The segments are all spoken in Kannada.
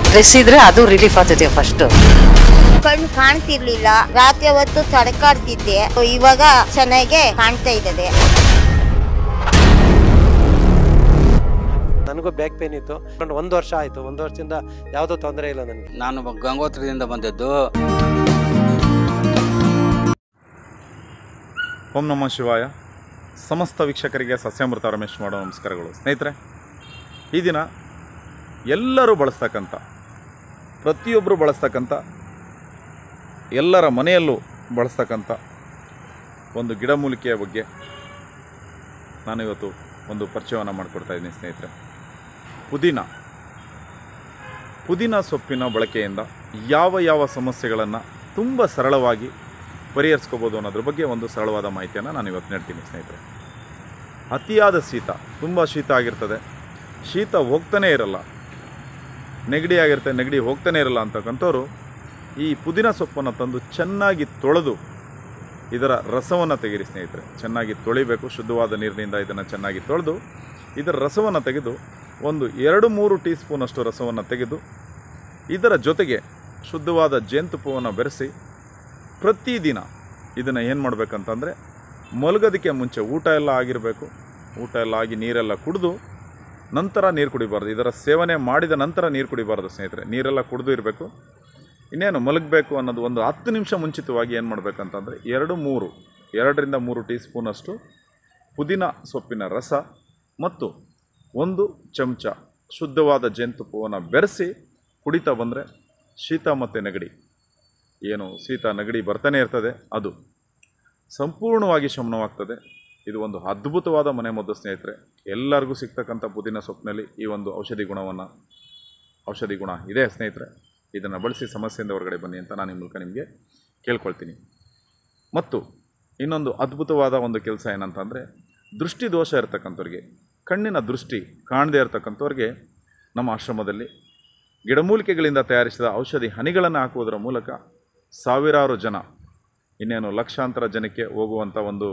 ಸ್ಟ್ರೆಸ್ ಇದ್ರೆ ಅದು ರಿಲೀಫ್ ಆಗ್ತದೆ ಫಸ್ಟ್. ಕಣ್ಣು ಕಾಣ್ತಿರ್ಲಿಲ್ಲ, ರಾತ್ರಿ ಹೊತ್ತು ತಡಕಾಡ್ತಿದ್ದೆ, ಇವಾಗ ಚೆನ್ನಾಗಿ ಕಾಣ್ತಾ ಇದ್ದದೆ. ನನಗೂ ಬ್ಯಾಕ್ ಪೇನ್ ಇತ್ತು. 1 ವರ್ಷ ಆಯಿತು. 1 ವರ್ಷದಿಂದ ಯಾವುದೋ ತೊಂದರೆ ಇಲ್ಲ ನನಗೆ. ನಾನು ಗಂಗೋತ್ರಿಯಿಂದ ಬಂದದ್ದು. ಓಂ ನಮಃ ಶಿವಾಯ. ಸಮಸ್ತ ವೀಕ್ಷಕರಿಗೆ ಸಸ್ಯಾಮೃತ ರಮೇಶ್ ಮಾಡೋ ನಮಸ್ಕಾರಗಳು. ಸ್ನೇಹಿತರೆ, ಈ ದಿನ ಎಲ್ಲರೂ ಬಳಸ್ತಕ್ಕಂಥ, ಪ್ರತಿಯೊಬ್ಬರು ಬಳಸ್ತಕ್ಕಂಥ, ಎಲ್ಲರ ಮನೆಯಲ್ಲೂ ಬಳಸ್ತಕ್ಕಂಥ ಒಂದು ಗಿಡಮೂಲಿಕೆಯ ಬಗ್ಗೆ ನಾನಿವತ್ತು ಒಂದು ಪರಿಚಯವನ್ನು ಮಾಡಿಕೊಡ್ತಾ ಇದ್ದೀನಿ ಸ್ನೇಹಿತರೆ. ಪುದೀನ ಸೊಪ್ಪಿನ ಬಳಕೆಯಿಂದ ಯಾವ ಸಮಸ್ಯೆಗಳನ್ನು ತುಂಬ ಸರಳವಾಗಿ ಪರಿಹರಿಸ್ಕೋಬೋದು ಅನ್ನೋದ್ರ ಬಗ್ಗೆ ಒಂದು ಸರಳವಾದ ಮಾಹಿತಿಯನ್ನು ನಾನು ಇವತ್ತು ನೀಡ್ತೀನಿ ಸ್ನೇಹಿತರೆ. ಅತಿಯಾದ ಶೀತ, ತುಂಬ ಶೀತ ಆಗಿರ್ತದೆ, ಶೀತ ಹೋಗ್ತಾನೇ ಇರಲ್ಲ, ನೆಗಡಿ ಆಗಿರುತ್ತೆ, ನೆಗಡಿ ಹೋಗ್ತಾನೇ ಇರಲ್ಲ ಅಂತಕ್ಕಂಥವ್ರು ಈ ಪುದೀನ ಸೊಪ್ಪನ್ನು ತಂದು ಚೆನ್ನಾಗಿ ತೊಳೆದು ಇದರ ರಸವನ್ನು ತೆಗೀರಿ ಸ್ನೇಹಿತರೆ. ಚೆನ್ನಾಗಿ ತೊಳಿಬೇಕು, ಶುದ್ಧವಾದ ನೀರಿನಿಂದ ಇದನ್ನು ಚೆನ್ನಾಗಿ ತೊಳೆದು ಇದರ ರಸವನ್ನು ತೆಗೆದು ಒಂದು 2-3 ಟೀ ಸ್ಪೂನಷ್ಟು ರಸವನ್ನು ತೆಗೆದು ಇದರ ಜೊತೆಗೆ ಶುದ್ಧವಾದ ಜೇನುತುಪ್ಪವನ್ನು ಬೆರೆಸಿ ಪ್ರತಿದಿನ ಇದನ್ನು ಏನು ಮಾಡಬೇಕಂತಂದರೆ, ಮಲಗೋದಕ್ಕೆ ಮುಂಚೆ ಊಟ ಎಲ್ಲ ಆಗಿರಬೇಕು, ಊಟ ಎಲ್ಲ ಆಗಿ ನೀರೆಲ್ಲ ಕುಡಿದು ನಂತರ ನೀರು ಕುಡಿಬಾರ್ದು. ಇದರ ಸೇವನೆ ಮಾಡಿದ ನಂತರ ನೀರು ಕುಡಿಬಾರ್ದು ಸ್ನೇಹಿತರೆ. ನೀರೆಲ್ಲ ಕುಡಿದು ಇರಬೇಕು. ಇನ್ನೇನು ಮಲಗಬೇಕು ಅನ್ನೋದು ಒಂದು 10 ನಿಮಿಷ ಮುಂಚಿತವಾಗಿ ಏನು ಮಾಡಬೇಕಂತಂದರೆ 2-3 ಟೀ ಸ್ಪೂನಷ್ಟು ಪುದೀನ ಸೊಪ್ಪಿನ ರಸ ಮತ್ತು 1 ಚಮಚ ಶುದ್ಧವಾದ ಜೇನುತುಪ್ಪವನ್ನು ಬೆರೆಸಿ ಕುಡಿತಾ ಬಂದರೆ ಶೀತ ಮತ್ತು ನೆಗಡಿ, ಏನು ಶೀತ ನೆಗಡಿ ಬರ್ತಾನೆ ಇರ್ತದೆ, ಅದು ಸಂಪೂರ್ಣವಾಗಿ ಶಮನವಾಗ್ತದೆ. ಇದು ಒಂದು ಅದ್ಭುತವಾದ ಮನೆಮದ್ದು ಸ್ನೇಹಿತರೆ. ಎಲ್ಲರಿಗೂ ಸಿಗ್ತಕ್ಕಂಥ ಪುದೀನ ಸೊಪ್ಪಿನಲ್ಲಿ ಈ ಒಂದು ಔಷಧಿ ಗುಣ ಇದೆ ಸ್ನೇಹಿತರೆ. ಇದನ್ನು ಬಳಸಿ ಸಮಸ್ಯೆಯಿಂದ ಹೊರಗಡೆ ಬನ್ನಿ ಅಂತ ನಾನು ಈ ಮೂಲಕ ನಿಮಗೆ ಕೇಳ್ಕೊಳ್ತೀನಿ. ಮತ್ತು ಇನ್ನೊಂದು ಅದ್ಭುತವಾದ ಒಂದು ಕೆಲಸ ಏನಂತಂದರೆ, ದೃಷ್ಟಿ ದೋಷ ಇರತಕ್ಕಂಥವ್ರಿಗೆ, ಕಣ್ಣಿನ ದೃಷ್ಟಿ ಕಾಣದೇ ಇರತಕ್ಕಂಥವ್ರಿಗೆ ನಮ್ಮ ಆಶ್ರಮದಲ್ಲಿ ಗಿಡಮೂಲಿಕೆಗಳಿಂದ ತಯಾರಿಸಿದ ಔಷಧಿ ಹನಿಗಳನ್ನು ಹಾಕುವುದರ ಮೂಲಕ ಸಾವಿರಾರು ಜನ, ಇನ್ನೇನು ಲಕ್ಷಾಂತರ ಜನಕ್ಕೆ ಹೋಗುವಂಥ ಒಂದು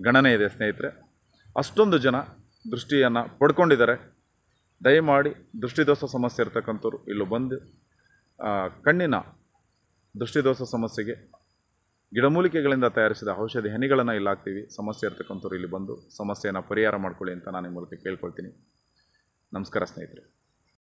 ಗಣನೆ ಇದೆ ಸ್ನೇಹಿತರೆ. ಅಷ್ಟೊಂದು ಜನ ದೃಷ್ಟಿಯನ್ನು ಪಡ್ಕೊಂಡಿದ್ದಾರೆ. ದಯಮಾಡಿ ದೃಷ್ಟಿದೋಷ ಸಮಸ್ಯೆ ಇರತಕ್ಕಂಥವ್ರು ಇಲ್ಲೂ ಬಂದು ಕಣ್ಣಿನ ದೃಷ್ಟಿದೋಷ ಸಮಸ್ಯೆಗೆ ಗಿಡಮೂಲಿಕೆಗಳಿಂದ ತಯಾರಿಸಿದ ಔಷಧಿ ಹನಿಗಳನ್ನು ಇಲ್ಲಿ ಹಾಕ್ತೀವಿ. ಸಮಸ್ಯೆ ಇರತಕ್ಕಂಥವ್ರು ಇಲ್ಲಿ ಬಂದು ಸಮಸ್ಯೆಯನ್ನು ಪರಿಹಾರ ಮಾಡ್ಕೊಳ್ಳಿ ಅಂತ ನಾನು ಈ ಮೂಲಕ ಕೇಳ್ಕೊಳ್ತೀನಿ. ನಮಸ್ಕಾರ ಸ್ನೇಹಿತರೆ.